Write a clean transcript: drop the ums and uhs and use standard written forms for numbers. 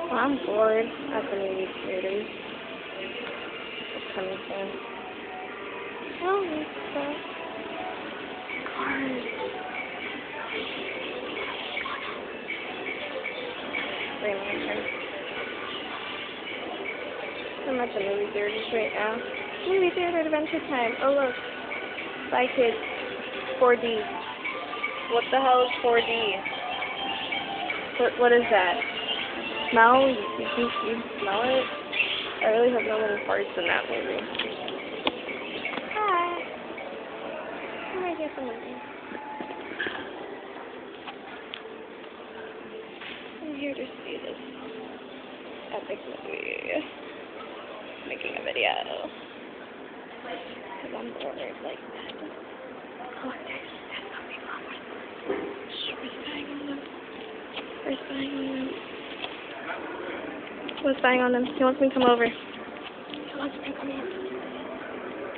Well, I'm bored at the movie theaters. It's coming soon. Oh, stuff. Cars. Wait a minute. I'm at the movie theaters right now. Movie theater Adventure Time. Oh look. Bye kids. 4D. What the hell is 4D? What is that? Smell? You smell it? I really hope no one farts in that movie. Hi. I'm right here for movie. I'm here to see this epic movie. Making a video. Because I'm bored like that. Oh, there's something wrong with them. Shh, we're spying on them. We're spying on them. Who's spying on them? He wants me to come over. He wants me to come over.